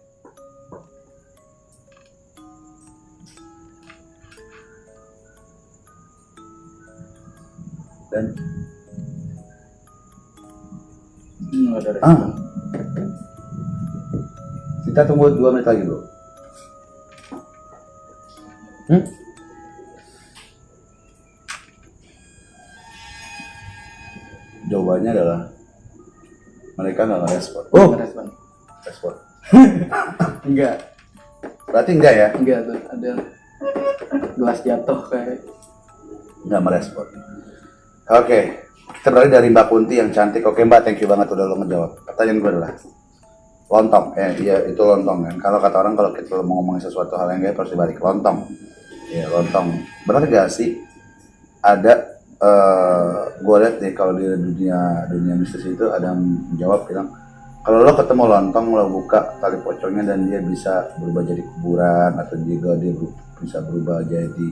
Dan Enggak ada respon. kita tunggu 2 menit lagi, bro. Jawabannya adalah mereka nggak ngerespon. Oh, Nggak respon. respon. Enggak. Berarti enggak ya? Enggak tuh, ada gelas jatuh kayak. Nggak merespon. Oke, kita beralih dari Mbak Kunti yang cantik. Oke Mbak, thank you banget udah lo ngejawab. Pertanyaan gue adalah lontong. Iya itu lontong kan. Kalau kata orang kalau kita mau ngomongin sesuatu hal yang gaib harus dibalik lontong. Ya lontong. Benar gak sih ada gue lihat deh kalau di dunia mistis itu ada yang menjawab bilang kalau lo ketemu lontong lo buka tali pocongnya dan dia bisa berubah jadi kuburan atau juga dia bisa berubah jadi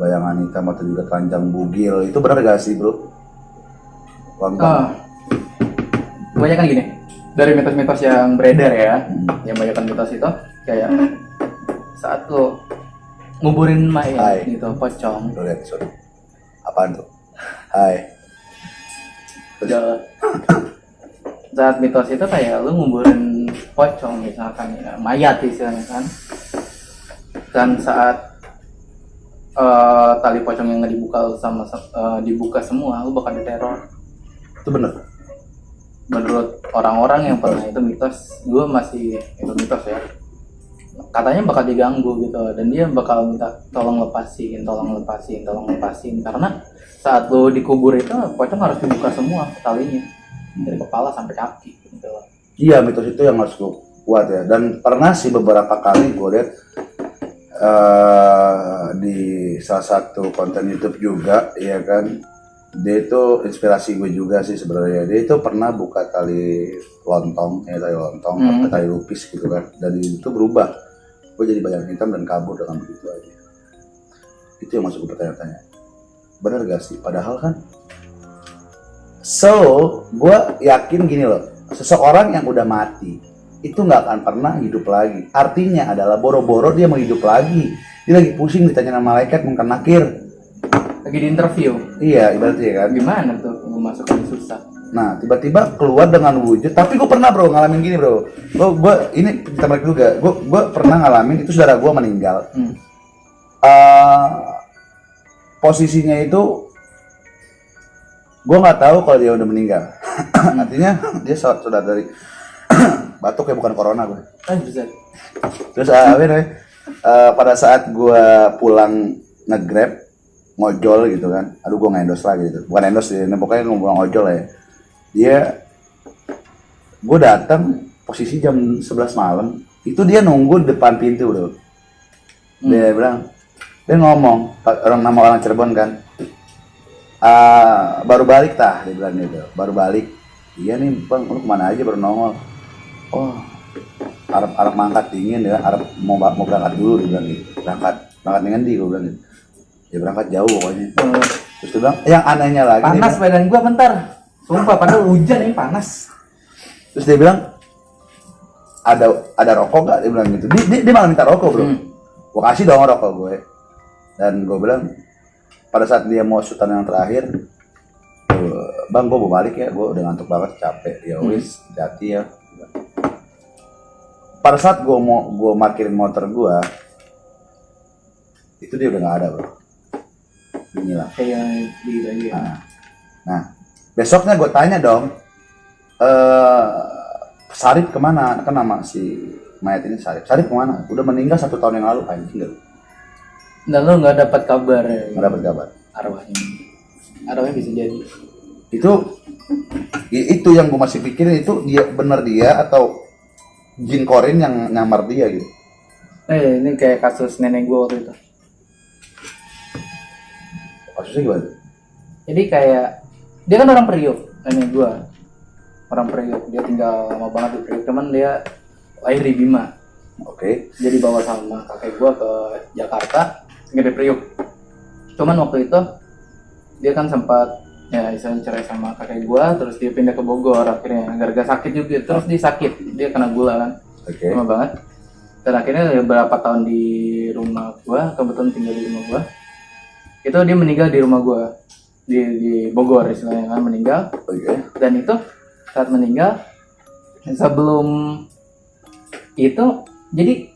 bayangan hitam atau juga telanjang bugil. Itu benar gak sih bro? Lontong. Kebanyakan gini, dari mitos-mitos yang beredar ya, yang banyak mitos itu kayak saat lo nguburin mayat gitu, pocong. Lo lihat sorry. Apaan tuh? Hai. Saat mitos itu kayak lu nguburin pocong misalkan ya, mayat istilahnya kan. Dan saat tali pocong yang nggak dibuka dibuka semua, lu bakal diteror. Itu bener. Menurut orang-orang yang pernah itu mitos, gue masih itu mitos ya. Katanya bakal diganggu gitu dan dia bakal minta tolong lepasin karena saat lu dikubur itu pocong harus dibuka semua talinya dari kepala sampai kaki gitu. Iya mitos itu yang harus gue kuat ya dan pernah sih beberapa kali gue lihat di salah satu konten YouTube juga ya kan dia itu inspirasi gue juga sih sebenarnya. Dia itu pernah buka tali lontong atau tali lupis gitu kan dan itu berubah gue jadi bayangan hitam dan kabur dengan begitu aja. Itu yang masuk ke pertanyaan-tanya bener gak sih padahal kan gue yakin gini loh, seseorang yang udah mati itu nggak akan pernah hidup lagi. Artinya adalah boro-boro dia mau hidup lagi, dia lagi pusing ditanya sama malaikat mungkin nakir Lagi di interview. iya ibaratnya kan Gimana tuh gue masukin susah. nah tiba-tiba keluar dengan wujud. Tapi gue pernah bro ngalamin gini bro, gue ini kita balik juga, gue pernah ngalamin itu saudara gue meninggal. Posisinya itu gue nggak tahu kalau dia udah meninggal. Artinya dia saudara dari batuk ya bukan corona gue. Bisa. Terus pada saat gue pulang nge-grab ngojol gitu kan, aduh gue nge-endorse lagi gitu, bukan endorse sih, pokoknya ngojol ya. Dia, gue datang posisi jam 11 malam, itu dia nunggu depan pintu bro. Dia bilang, dia ngomong, orang Cirebon kan, baru balik tah, dia bilang gitu, baru balik. Iya nih bang, lu kemana aja baru nongol. Oh, Arab mangkat dingin ya, Arab mau berangkat dulu, dia bilang gitu. Berangkat dengan dia, gue bilang gitu. Ya berangkat jauh pokoknya. Terus dia bilang, yang anehnya lagi. Panas badan gua bentar. Sumpah, padahal hujan ini panas. Terus dia bilang, ada rokok gak? Dia bilang gitu. Dia malah minta rokok bro. Gue kasih dong rokok gue. Dan gue bilang, pada saat dia mau syutan yang terakhir, bang gue mau balik ya, gue udah ngantuk banget, capek. Ya wis, hati ya. Pada saat gue parkirin motor gue, itu dia udah gak ada bro. Inilah. Kayak gitu aja. Nah, besoknya gue tanya dong, Sarip kemana? Kan nama si mayat ini Sarip. Sarip kemana? Udah meninggal 1 tahun yang lalu, anjing gak? Dan lu nggak dapat kabar ya, nggak dapat kabar. Arwahnya bisa jadi. Itu yang gue masih pikirin, itu dia bener dia atau jin korin yang nyamar dia gitu. Ini kayak kasus nenek gue waktu itu. Kasusnya gimana? Jadi kayak dia kan orang Priok, nenek gue orang Priok, dia tinggal lama banget di Priok, cuman dia lahir di Bima. Oke. Jadi bawa sama kakek gue ke Jakarta, nggak di Priok. Cuman waktu itu dia kan sempat ya istilahnya cerai sama kakek gue, terus dia pindah ke Bogor akhirnya gara-gara sakit juga, terus dia sakit, dia kena gula kan, lama banget. Dan akhirnya beberapa tahun di rumah gue, kebetulan tinggal di rumah gue, itu dia meninggal di rumah gue di Bogor istilahnya kan, meninggal. Dan itu saat meninggal, sebelum itu jadi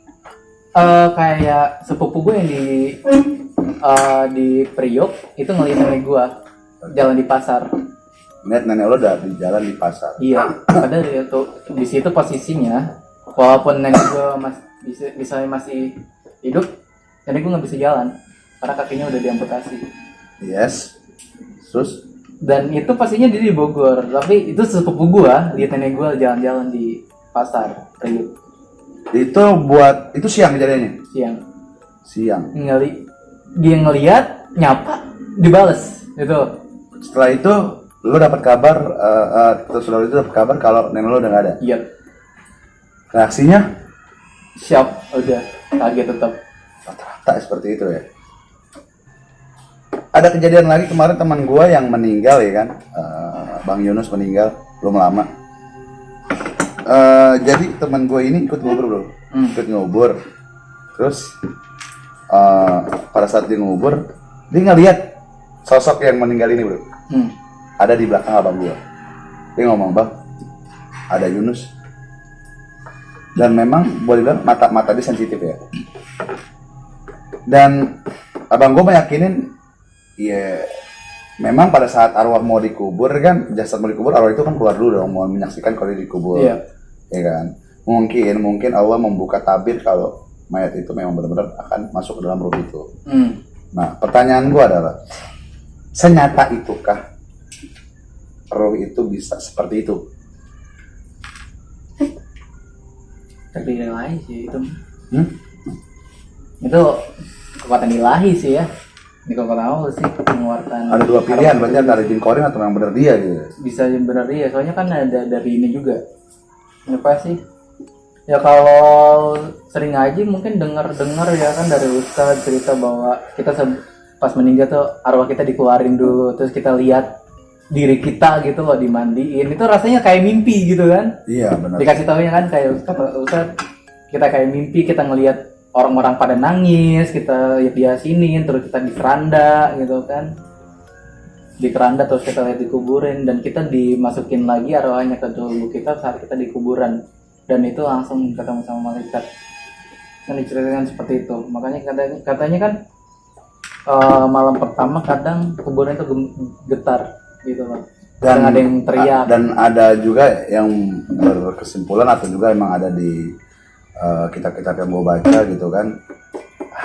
kayak sepupu gue yang di Priok itu ngeliat nenek gue jalan di pasar. Lihat nenek lo udah di jalan di pasar. Iya, padahal itu di situ posisinya, walaupun nenek gue masih hidup, nenek gue nggak bisa jalan karena kakinya udah diamputasi. Yes. Terus? Dan itu pastinya dia di Bogor, tapi itu sepupu gue lihat nenek gue jalan-jalan di pasar Priok. Itu siang kejadiannya? Siang. Dia ngeliat, nyapa, dibales itu. Setelah itu lo dapat kabar, saudara itu dapat kabar kalau nenek lo udah nggak ada. Iya. Reaksinya? Shock, udah kaget tetap. Rata-rata seperti itu ya. Ada kejadian lagi kemarin teman gue yang meninggal ya kan, Bang Yunus meninggal belum lama. Jadi teman gue ini ikut ngubur. Terus pada saat dia ngubur, dia ngeliat sosok yang meninggal ini bro, ada di belakang abang gue. Dia ngomong, bang, ada Yunus. Dan memang boleh bilang mata dia sensitif ya. Dan abang gue meyakinin, ya memang pada saat arwah mau dikubur kan, jasad mau dikubur, arwah itu kan keluar dulu dong, mau menyaksikan kalau dia dikubur. Iya. Ya kan. Mungkin Allah membuka tabir kalau mayat itu memang benar-benar akan masuk ke dalam ruh itu. Nah, pertanyaan gue adalah, senyata itukah roh itu bisa seperti itu? Tapi ilahi sih itu. Itu kekuatan ilahi sih ya. Ini kekuatan Allah sih mengeluarkan. Ada dua pilihan, berarti antara jin korin atau yang benar dia gitu. Bisa yang benar dia, soalnya kan ada dari ini juga. Apa sih? Ya kalau sering ngaji mungkin dengar ya kan dari ustadz cerita bahwa kita pas meninggal tuh arwah kita dikeluarin dulu, terus kita lihat diri kita gitu loh dimandiin, itu rasanya kayak mimpi gitu kan. Iya benar. Dikasih tahunya kan kayak ustadz, kita kayak mimpi, kita ngelihat orang-orang pada nangis, kita diasinin, terus kita di keranda gitu kan, di keranda terus kita lihat dikuburin, dan kita dimasukin lagi arwahnya ke tubuh kita saat kita di kuburan, dan itu langsung ketemu sama malaikat. Kan diceritakan seperti itu. Makanya katanya kan malam pertama kadang kuburan itu getar gitu loh. Dan ada yang teriak. Dan ada juga yang berkesimpulan atau juga emang ada di kitab-kitab yang gue baca gitu kan,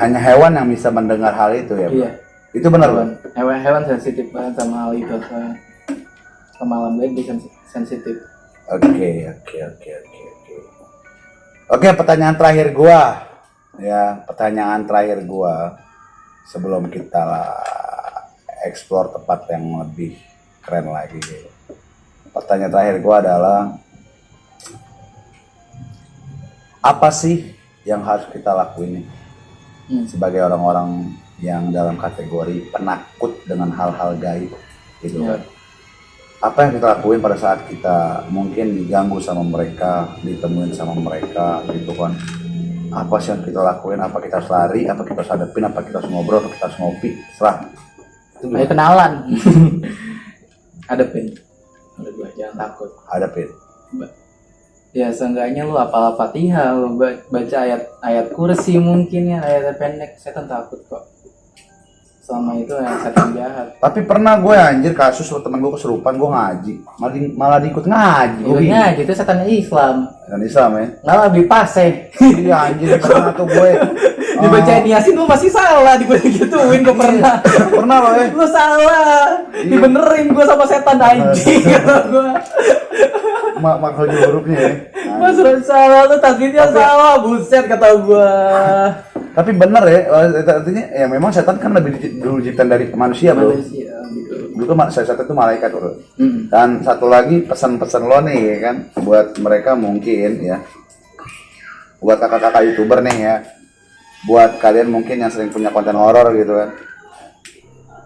hanya hewan yang bisa mendengar hal itu ya. Iya. Itu benar kan? Hewan sensitif banget sama hal itu, sama alam gaib sensitif. Oke, pertanyaan terakhir gua. Ya, pertanyaan terakhir gua sebelum kita explore tempat yang lebih keren lagi. Pertanyaan terakhir gua adalah, apa sih yang harus kita lakuin sebagai orang-orang yang dalam kategori penakut dengan hal-hal gaib gitu kan? Apa yang kita lakuin pada saat kita mungkin diganggu sama mereka, ditemuin sama mereka gitu kan? Apa sih yang kita lakuin? Apa kita harus lari? Apa kita harus hadapin? Apa kita harus ngobrol? Apa kita harus ngopi? Serah. Ayo kenalan. Hadapin. Jangan takut. Hadapin. Ya seenggaknya lu hafal Fatihah, lu baca ayat kursi mungkin ya, ayat pendek, setan takut kok. Selama itu ya setan jahat. Tapi pernah gue anjir kasus temen gue kesurupan, gue ngaji, malah diikut ngaji. Ikut ngaji itu setan Islam. Setan Islam ya? Nggak lebih pas Iya anjir, pernah tuh gue Dibacain Yasin lu masih salah, digituin gue pernah. Pernah lo ya? Lu salah. Iya. Dibenerin gue sama setan anjing kata gue. Makhluk hurufnya ya. Mas salah lu tasbihnya salah, buset kata gue. Tapi bener ya, artinya ya memang setan kan lebih dulu diciptakan dari manusia, bro. Manusia gitu. Dulu kan setan itu malaikat, bro. Hmm. Dan satu lagi pesan-pesan lo nih ya kan, buat mereka mungkin ya, buat kakak-kakak youtuber nih ya, buat kalian mungkin yang sering punya konten horor gitu kan,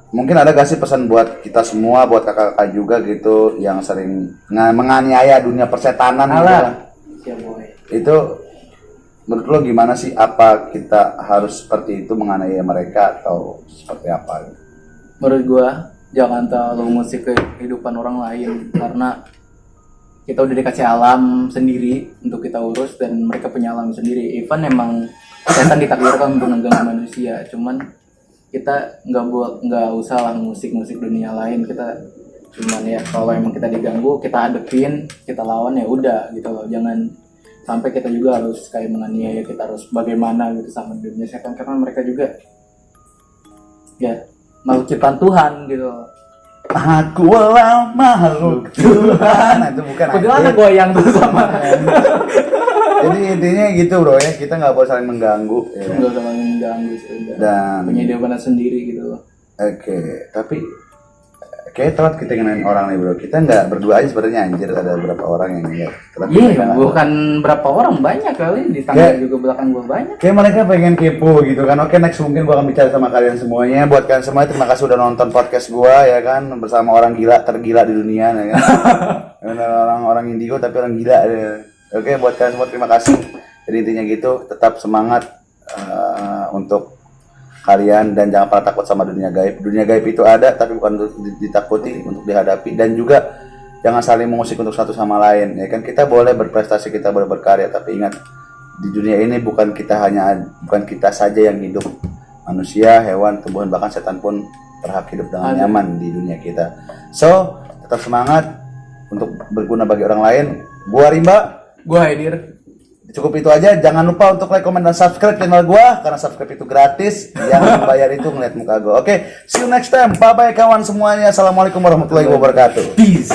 mungkin ada gak sih pesan buat kita semua, buat kakak-kakak juga gitu yang sering menganiaya dunia persetanan gitu kan. Ya, boy. Itu menurut lo gimana sih, apa kita harus seperti itu menganiaya mereka atau seperti apa gitu? Menurut gua jangan terlalu musik ke kehidupan orang lain, karena kita udah dikasih alam sendiri untuk kita urus dan mereka punya alam sendiri. Even emang setan ditakdirkan untuk mengganggu manusia, cuman kita nggak usah lah musik dunia lain. Kita cuman ya kalau emang kita diganggu, kita hadepin, kita lawan ya udah gitu loh. Jangan sampai kita juga harus kayak menganiaya, kita harus bagaimana gitu sama dunia setan, karena mereka juga ya makhluk ciptaan Tuhan gitu loh. Aku adalah makhluk Tuhan. Nah, itu bukan Bagaimana goyang tuh sama. Jadi intinya gitu bro ya, kita nggak boleh saling mengganggu ya. Nggak usah mengganggu sih udah. Dan Punya jawaban sendiri gitu loh. Oke, tapi kayak telat kita ngenain orang nih bro. Kita nggak berdua aja sebenarnya, anjir, ada beberapa orang yang nggak. Iya, bukan berapa orang, banyak kali di tangga juga belakang gua banyak. Kayak mereka pengen kepo gitu kan. Oke, next mungkin gua akan bicara sama kalian semuanya. Buat kalian semua, terima kasih udah nonton podcast gua ya kan, bersama orang gila tergila di dunia ya kan. Orang-orang indigo tapi orang gila ya. Oke, buat kalian semua terima kasih. Jadi intinya gitu, tetap semangat untuk kalian dan jangan pernah takut sama dunia gaib. Dunia gaib itu ada tapi bukan untuk ditakuti, untuk dihadapi. Dan juga jangan saling mengusik untuk satu sama lain ya kan. Kita boleh berprestasi, kita boleh berkarya, tapi ingat di dunia ini bukan kita saja yang hidup. Manusia, hewan, tumbuhan, bahkan setan pun berhak hidup dengan nyaman di dunia kita. So, tetap semangat untuk berguna bagi orang lain. Gua Rimba, Gua Haidir. cukup itu aja. Jangan lupa untuk like, comment, dan subscribe channel gua, karena subscribe itu gratis. Yang bayar itu ngeliat muka gua. Oke, see you next time. Bye bye kawan semuanya. Assalamualaikum warahmatullahi wabarakatuh. Peace.